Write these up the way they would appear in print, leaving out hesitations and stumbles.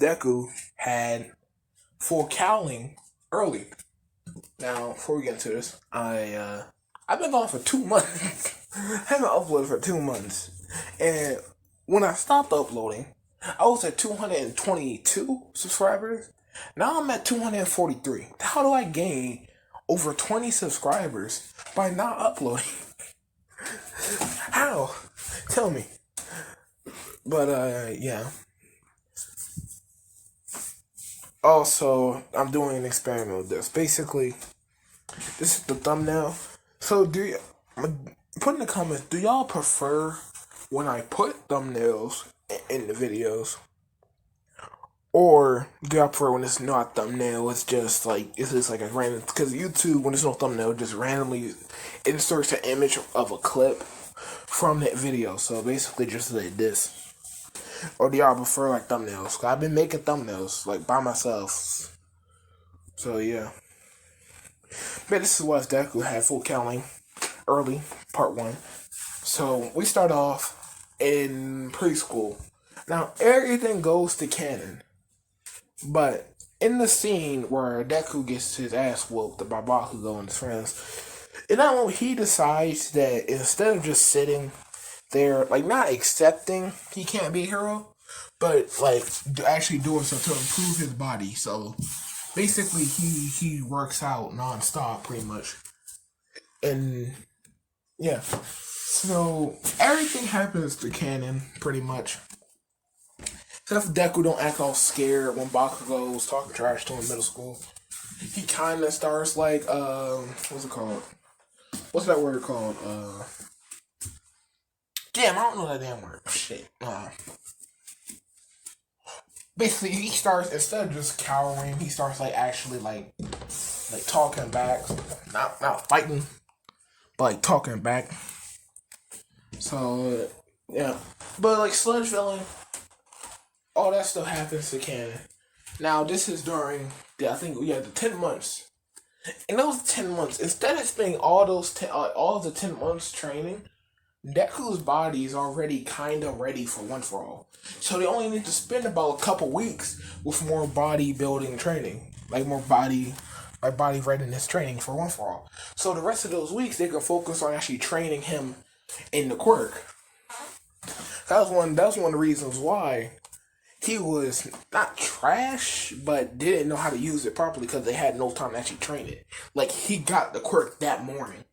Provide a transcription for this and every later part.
Deku had full cowling early. Now, before we get into this, I've been gone for 2 months. I haven't uploaded for 2 months, and when I stopped uploading, I was at 222 subscribers. Now I'm at 243. How do I gain over 20 subscribers by not uploading? How? Tell me. But yeah. Also, I'm doing an experiment with this. Basically, this is the thumbnail. So put in the comments, do y'all prefer when I put thumbnails in the videos? Or do y'all prefer when it's not thumbnail, it's just like a random, because YouTube, when there's no thumbnail, just randomly inserts an image of a clip from that video. So basically just like this. Or do y'all prefer like thumbnails? Cause I've been making thumbnails like by myself. So yeah. But this is what Deku had full cowling early, part 1. So we start off in preschool. Now everything goes to canon. But in the scene where Deku gets his ass whooped by Bakugo and his friends, and now he decides that instead of just sitting there, like not accepting he can't be a hero, but like actually doing something to improve his body. So basically, he works out nonstop, pretty much, and yeah. So everything happens to canon, pretty much. Except Deku don't act all scared when Bakugo was talking trash to him in middle school. He kind of starts like, what's it called? What's that word called? Damn, I don't know that damn word. Shit. Basically, he starts, instead of just cowering, he starts like actually like talking back. Not fighting, but like talking back. So, yeah. But like Sludge Villain, all that stuff happens to canon. Now, this is during, the 10 months. In those 10 months, instead of spending all the 10 months training, Deku's body is already kind of ready for One For All. So they only need to spend about a couple weeks with more bodybuilding training. Like more body readiness training for One For All. So the rest of those weeks, they can focus on actually training him in the quirk. That was one of the reasons why he was not trash, but didn't know how to use it properly because they had no time to actually train it. Like, he got the quirk that morning.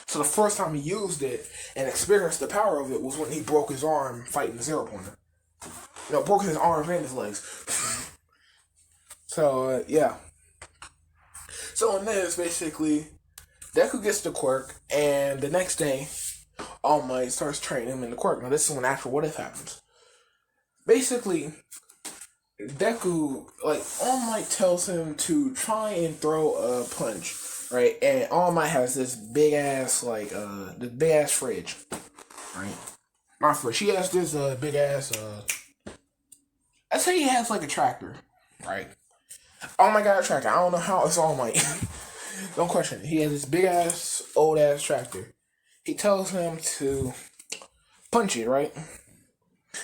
So the first time he used it and experienced the power of it was when he broke his arm fighting the Zero Pointer. Broke his arms and his legs. So, yeah. So in this, basically, Deku gets the quirk, and the next day, All Might starts training him in the quirk. Now, this is when actual what if happens. Basically, Deku, All Might tells him to try and throw a punch, right? And All Might has this big ass, fridge, right? Not fridge. She has this big ass, I'd say he has like a tractor, right? All Might got a tractor. I don't know how it's All Might. Don't question it. He has this big ass, old ass tractor. He tells him to punch it, right?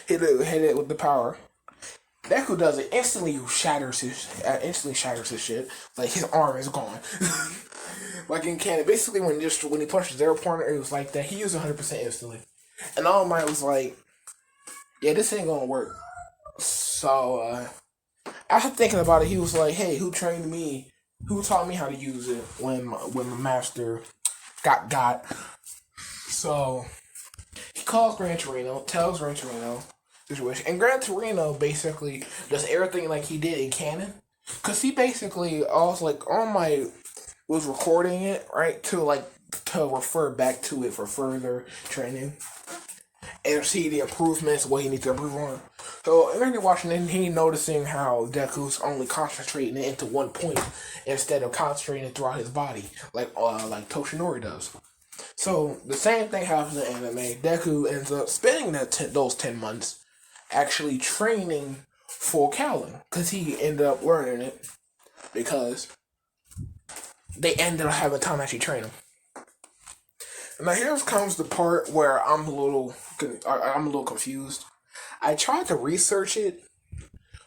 Hit it with the power. Deku does it, instantly shatters his shit. Like, his arm is gone. Like in canon, basically when he punched Zero Pointer, it was like that. He used 100% instantly, and All Might was like, "Yeah, this ain't gonna work." So after thinking about it, he was like, "Hey, who trained me? Who taught me how to use it when the master got?" So he calls Gran Torino, tells Gran Torino situation, and Gran Torino basically does everything like he did in canon, cause he basically also All Might was recording it, right, to refer back to it for further training and see the improvements, what he needs to improve on. So when you're watching it, he noticing how Deku's only concentrating it into one point instead of concentrating it throughout his body, like Toshinori does. So the same thing happens in anime. Deku ends up spending those 10 months actually training full cowling, because he ended up learning it because they ended up having time to actually train him. Now here comes the part where I'm a little confused. I tried to research it,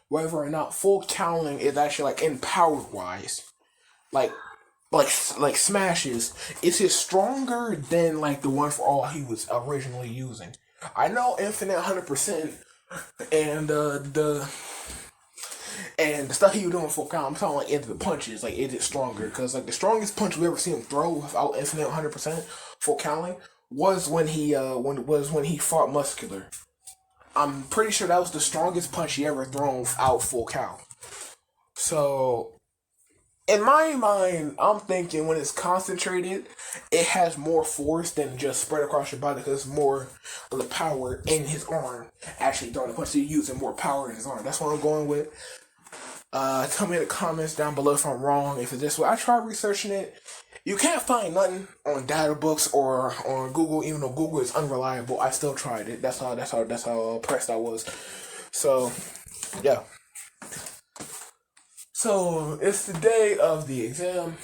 whether or not full cowling is actually like in power wise, like like smashes. Is it stronger than like the one for all he was originally using? I know infinite 100% and the stuff he was doing for Kyle, I'm talking like into the punches, like is it stronger? Because like the strongest punch we ever seen him throw without infinite 100% full counting was when he fought Muscular. I'm pretty sure that was the strongest punch he ever thrown without full count. So in my mind, I'm thinking when it's concentrated, it has more force than just spread across your body because it's more of the power in his arm actually throwing the punch. So you're using more power in his arm. That's what I'm going with. Tell me in the comments down below if I'm wrong. If it's this way, I tried researching it. You can't find nothing on data books or on Google, even though Google is unreliable. I still tried it. That's how pressed I was. So, yeah. So it's the day of the exam.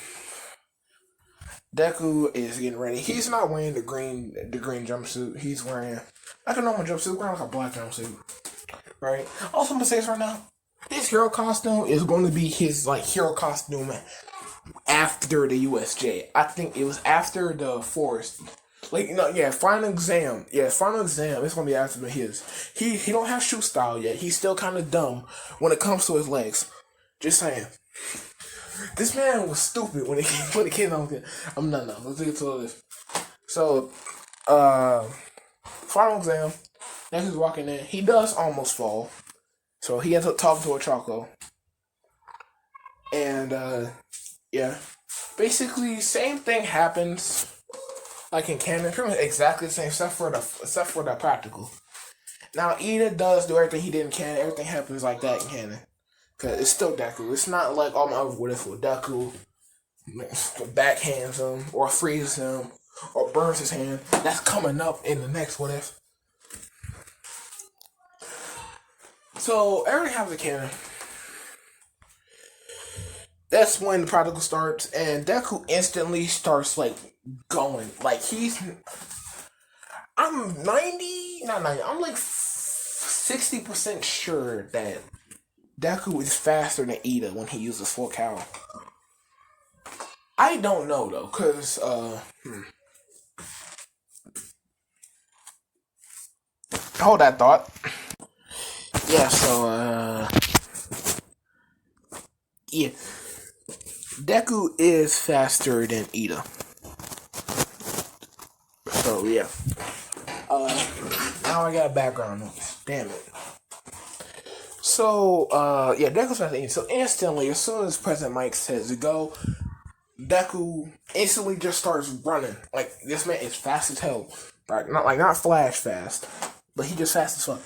Deku is getting ready. He's not wearing the green jumpsuit. He's wearing like a normal jumpsuit, wearing like a black jumpsuit. Right? Also, I'm gonna say this right now. His hero costume is going to be his like hero costume after the USJ. I think it was after the forest. Like final exam. Yeah, final exam. It's gonna be after his. He don't have shoe style yet. He's still kind of dumb when it comes to his legs. Just saying. This man was stupid when he came out. I'm not. Let's get to this. So, final exam. Now he's walking in. He does almost fall. So he ends up talking to a Choco. And yeah. Basically same thing happens like in canon. Pretty much exactly the same except for the practical. Now Ida does do everything he did in canon. Everything happens like that in canon. Cause it's still Deku. It's not like all my other what if with Deku backhands him or freezes him or burns his hand. That's coming up in the next what if. So everything happens in canon. That's when the prodigal starts, and Deku instantly starts like going. Like I'm 90, not 90. I'm like 60% sure that Deku is faster than Ida when he uses Full-Cowl. I don't know though, cause hold that thought. Yeah, so yeah, Deku is faster than Ida. So yeah. Now I got background noise. Damn it. So, yeah, Deku's faster than Ida. So instantly, as soon as President Mike says to go, Deku instantly just starts running. Like, this man is fast as hell. Right? Not flash fast, but he just fast as fuck.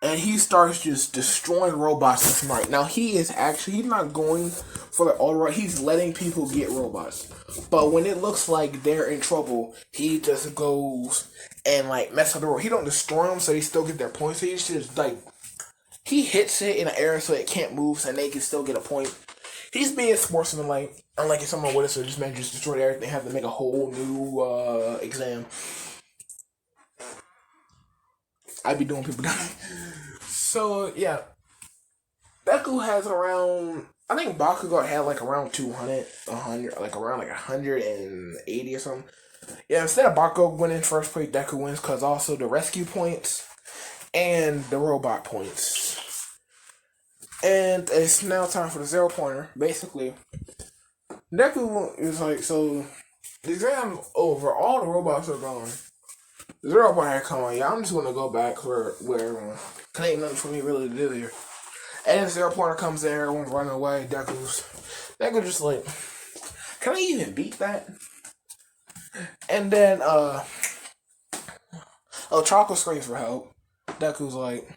And he starts just destroying robots left and right. Now, he's not going for the all right. He's letting people get robots. But when it looks like they're in trouble, he just goes and, like, messes up the robot. He don't destroy them so they still get their points. So he's just, like, he hits it in an area so it can't move so they can still get a point. He's being sportsmanlike. Unlike if someone would have just man just destroyed everything, have to make a whole new exam. I'd be doing people down. So yeah, Deku has around. I think Bakugo had like around 200, 100, like around like 180 or something. Yeah, instead of Bakugo winning first place, Deku wins because also the rescue points and the robot points. And it's now time for the 0-pointer. Basically, Deku is like, so the exam over, all the robots are gone. The 0-pointer come on, yeah, I'm just gonna go back where everyone. Cause ain't nothing for me really to do here. And the 0-pointer comes in, everyone running away. Deku just like, can I even beat that? And then Choco screams for help. Deku's like,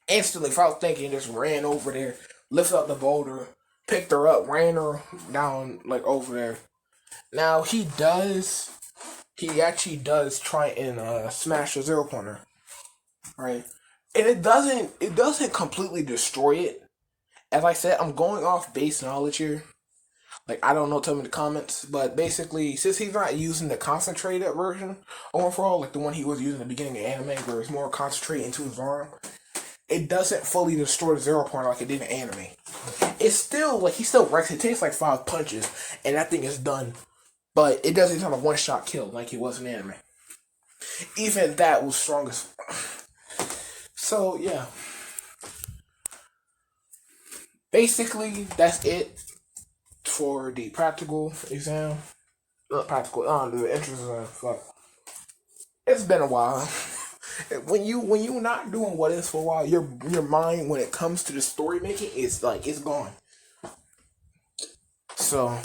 instantly, without thinking, just ran over there, lifted up the boulder, picked her up, ran her down like over there. Now he actually does try and smash the 0-pointer, right? And it doesn't completely destroy it. As I said, I'm going off base knowledge here. Like, I don't know, tell me in the comments. But basically, since he's not using the concentrated version overall, like the one he was using at the beginning of anime, where it's more concentrated into his arm, it doesn't fully destroy the zero pointer like it did in anime. It's still, like, he still wrecks. It takes like 5 punches, and that thing is done. But it doesn't have a one-shot kill like it was in anime. Even that was strongest. So, yeah. Basically, that's it for the practical exam. Not practical, the entrance exam. Fuck. It's been a while. When you not doing what is for a while, your mind, when it comes to the story making, is like, it's gone. So,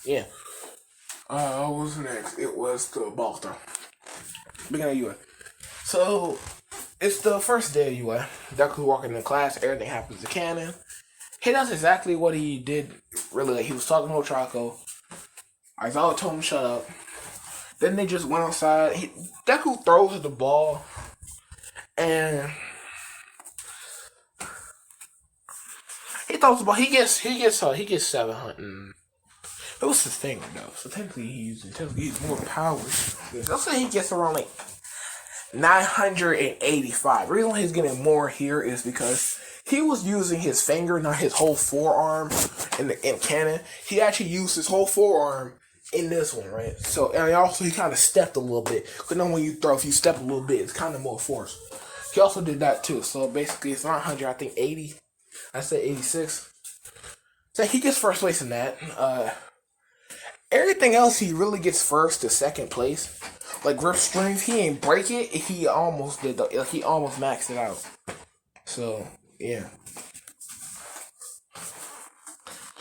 yeah. What was next? It was the ball throw. Beginning of UA. So, it's the first day of UA. Deku walking in class, everything happens to Canon. He does exactly what he did, really. Like, he was talking to Ochako. Aizawa told him to shut up. Then they just went outside. Deku throws the ball, and he throws the ball. He gets 700. It was his finger though, so technically he's more power. Let's say he gets around like 985. The reason why he's getting more here is because he was using his finger, not his whole forearm in canon. He actually used his whole forearm in this one, right? So, and also he kind of stepped a little bit. Because then when you throw, if you step a little bit, it's kind of more force. He also did that too. So basically it's not 100, I think 80. I said 86. So he gets first place in that. Everything else he really gets first to second place. Like grip strength, he ain't break it. He almost did he almost maxed it out. So yeah.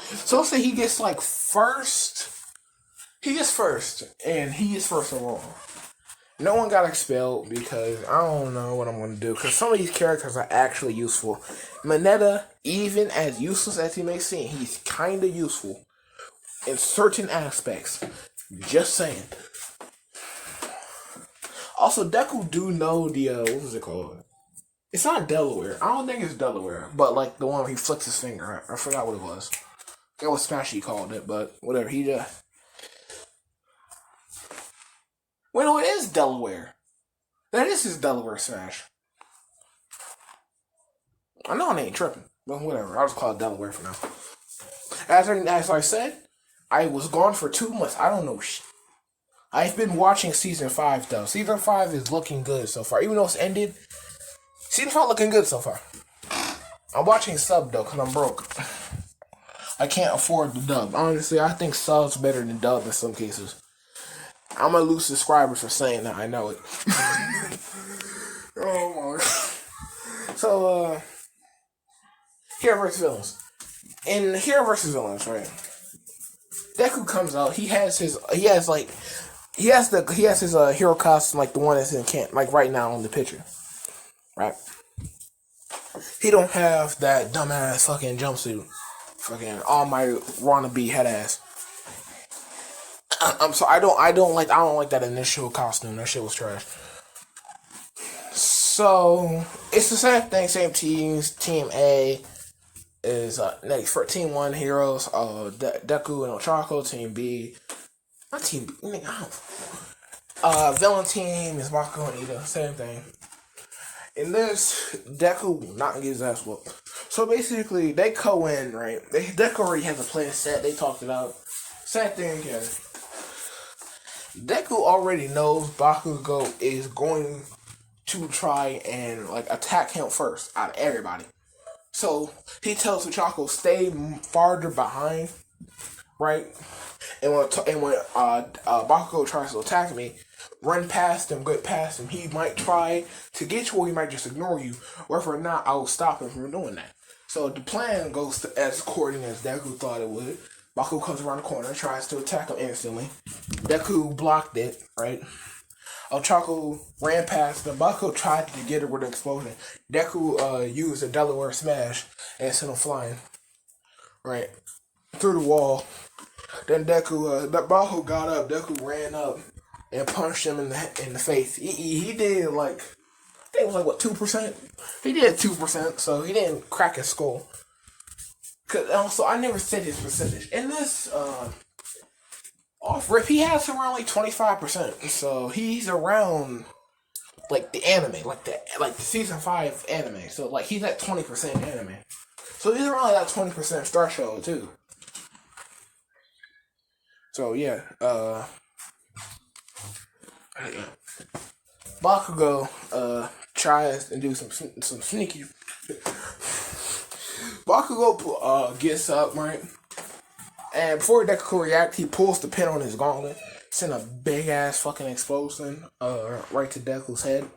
So let's say he gets like first. He gets first, and he is first overall. No one got expelled because I don't know what I'm going to do. Because some of these characters are actually useful. Mineta, even as useless as he may seem, he's kind of useful in certain aspects. Just saying. Also, Deku do know the, what was it called? It's not Delaware. I don't think it's Delaware. But, like, the one where he flicks his finger. I forgot what it was. I forgot what Smash he called it, but whatever. He just... Well, no, it is Delaware. That is his Delaware Smash. I know I ain't tripping. But whatever. I'll just call it Delaware for now. As I said, I was gone for 2 months. I don't know shit. I've been watching Season 5, though. Season 5 is looking good so far. Even though it's ended, Season 5 looking good so far. I'm watching sub, though, because I'm broke. I can't afford the dub. Honestly, I think sub's better than dub in some cases. I'm going to lose subscribers for saying that. I know it. Oh, my. So, Hero vs. Villains. In Hero vs. Villains, right? Deku comes out. He has his hero costume, like the one that's in camp, like right now on the picture, right? He don't have that dumbass fucking jumpsuit, fucking all my wannabe head ass. I'm sorry, I don't like that initial costume. That shit was trash. So it's the same thing, same teams. Team A is next for Team 1 heroes, Deku and Ochako. Team B, not Team B, villain team is Mako and Ida, same thing. In this, Deku not get his ass whooped. So basically, they co-in, right? Deku already has a plan set. They talked it out. Same thing again. Deku already knows Bakugo is going to try and like attack him first out of everybody. So he tells Ochako stay farther behind, right? And when Bakugo tries to attack me, run past him, get past him. He might try to get you, or he might just ignore you. Whether or not, I will stop him from doing that. So the plan goes as according as Deku thought it would. Bakugo comes around the corner, tries to attack him instantly. Deku blocked it, right? Ochako ran past him. Bakugo tried to get her with an explosion. Deku used a Delaware Smash and sent him flying, right, through the wall. Then Bakugo got up. Deku ran up and punched him in the face. He did like, I think it was like what, 2%. He did 2%, so he didn't crack his skull. Cause also I never said his percentage. In this off rip, he has around like 25%. So he's around like the anime, like the season 5 anime. So like he's at 20% anime. So he's around that 20% threshold too. So yeah, Bakugo tries and do some sneaky. Bakugo gets up, right? And before Deku could react, he pulls the pin on his gauntlet, send a big ass fucking explosion right to Deku's head.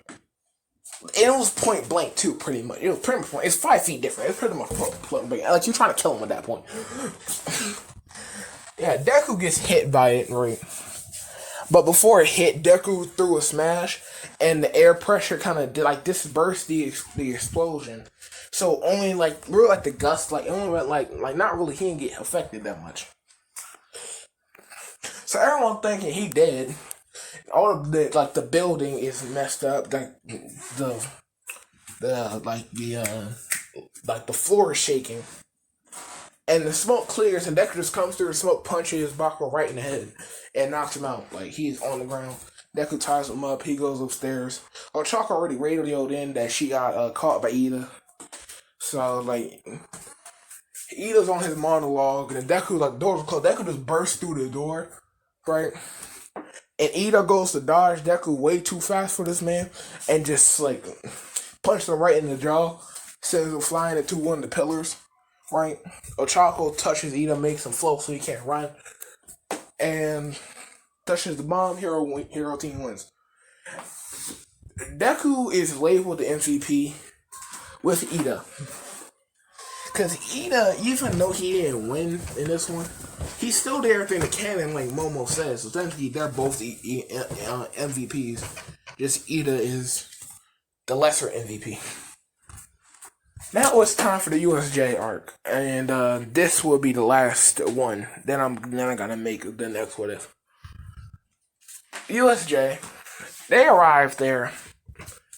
And it was point blank too, pretty much. It was pretty much point. It's 5 feet different. It's pretty much point blank. Like you're trying to kill him at that point. Yeah, Deku gets hit by it, right? But before it hit, Deku threw a smash, and the air pressure kind of dispersed the explosion. So only really the gust, only went not really, he didn't get affected that much. So everyone thinking he dead. All of the building is messed up. The floor is shaking. And the smoke clears, and Deku just comes through. The smoke punches Bakugo right in the head and knocks him out. Like he's on the ground. Deku ties him up. He goes upstairs. Ochako already radioed in that she got caught by Ida. So Ida's on his monologue, and Deku the doors closed. Deku just bursts through the door, right? And Ida goes to dodge Deku way too fast for this man, and just punches him right in the jaw, sends him flying into one of the pillars. Right, Ochako touches Ida, makes him float so he can't run, and touches the bomb. Hero team wins. Deku is labeled the MVP with Ida, because Ida, even though he didn't win in this one, he still did everything the canon, like Momo says. So technically, they're both MVPs. Just Ida is the lesser MVP. Now it's time for the USJ arc, and this will be the last one. Then I gotta make the next what if. USJ, they arrive there.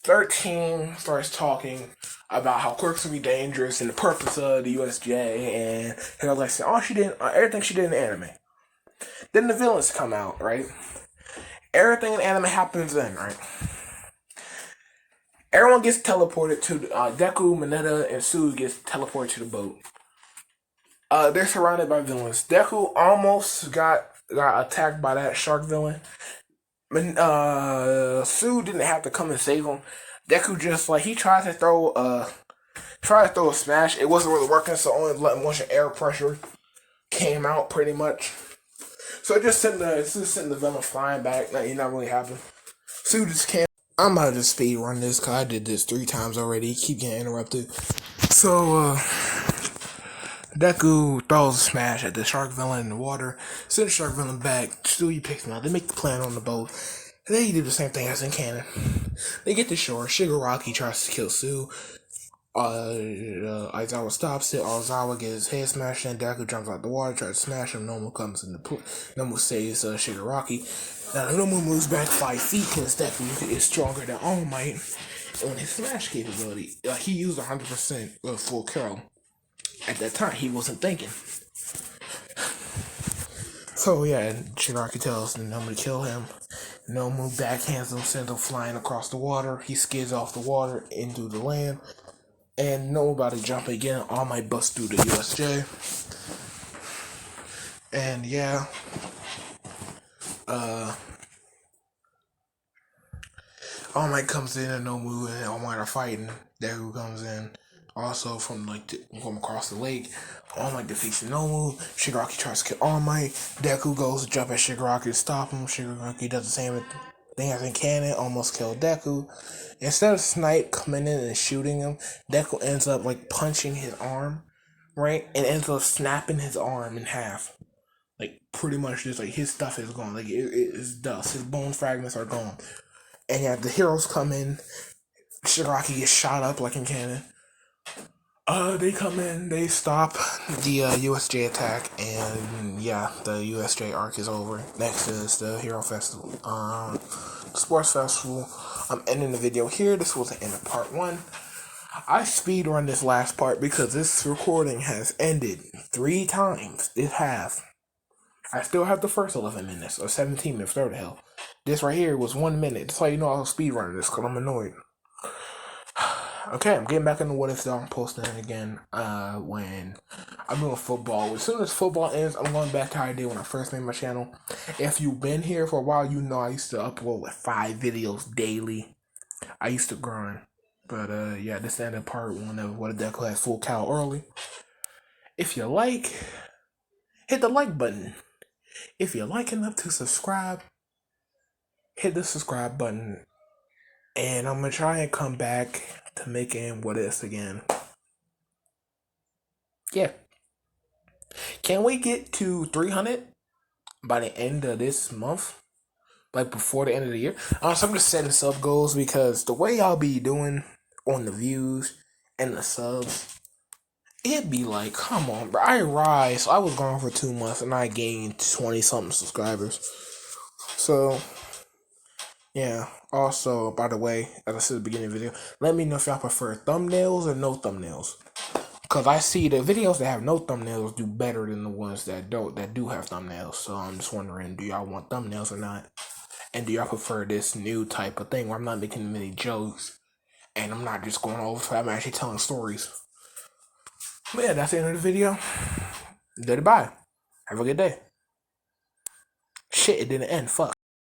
13 starts talking about how quirks will be dangerous and the purpose of the USJ, and they're like saying, "Oh, she did everything she did in the anime." Then the villains come out, right? Everything in anime happens then, right? Everyone gets teleported to Deku, Mineta, and Sue gets teleported to the boat. They're surrounded by villains. Deku almost got attacked by that shark villain. Sue didn't have to come and save him. Deku just he tried to throw a smash. It wasn't really working, so only a bunch of air pressure came out pretty much. So it just sent the villain flying back. Like, it not really happened. Sue just can't. I'm about to speed run this because I did this 3 times already. Keep getting interrupted. So, Deku throws a smash at the shark villain in the water. Sends the shark villain back. Stewie picks him out. They make the plan on the boat. And they do the same thing as in canon. They get to shore. Shigaraki tries to kill Sue. Aizawa stops it. Aizawa gets his head smashed in. Deku jumps out the water, tries to smash him. Nomu comes in the pool. Nomu saves Shigaraki. Now Nomu moves back 5 feet because Deku is stronger than All Might. And his smash capability, he used 100% of Full-Cowl. At that time, he wasn't thinking. So yeah, Shigaraki tells Nomu to kill him. Nomu backhands him, sends him flying across the water. He skids off the water into the land. And Nomu about to jump again. All Might busts through the USJ. And yeah. All Might comes in and Nomu and All Might are fighting. Deku comes in. Also from across the lake. All Might defeats Nomu. Shigaraki tries to kill All Might. Deku goes to jump at Shigaraki to stop him. Shigaraki does the same thing as in canon. Almost killed Deku. Instead of Snipe coming in and shooting him, Deku ends up punching his arm, right? And ends up snapping his arm in half. Pretty much just his stuff is gone. It is dust. His bone fragments are gone. And yeah, the heroes come in. Shigaraki gets shot up like in canon. They come in, they stop the USJ attack, and yeah, the USJ arc is over. Next is the Hero Festival, Sports Festival. I'm ending the video here. This was the end of part 1. I speed run this last part because this recording has ended 3 times. It has. I still have the first 11 minutes, or 17 minutes, whatever the hell. This right here was 1 minute. That's how you know I was speed running this, because I'm annoyed. Okay, I'm getting back into what if I'm posting again when I'm doing football. As soon as football ends, I'm going back to how I did when I first made my channel. If you've been here for a while, you know I used to upload like 5 videos daily. I used to grind. But yeah, this ended part one of what if Deku had Full-Cowl early. If you like, hit the like button. If you're like enough to subscribe, hit the subscribe button. And I'm gonna try and come back to making what ifs again. Yeah. Can we get to 300 by the end of this month? Like before the end of the year? So I'm just setting sub goals because the way y'all be doing on the views and the subs, it'd be like, come on, bro. I rise. I was gone for 2 months and I gained 20 something subscribers. So, yeah. Also, by the way, as I said at the beginning of the video, let me know if y'all prefer thumbnails or no thumbnails. Because I see the videos that have no thumbnails do better than the ones that do have thumbnails. So I'm just wondering, do y'all want thumbnails or not? And do y'all prefer this new type of thing where I'm not making many jokes and I'm not just going over, I'm actually telling stories. But yeah, that's the end of the video. Goodbye. Have a good day. Shit, it didn't end. Fuck.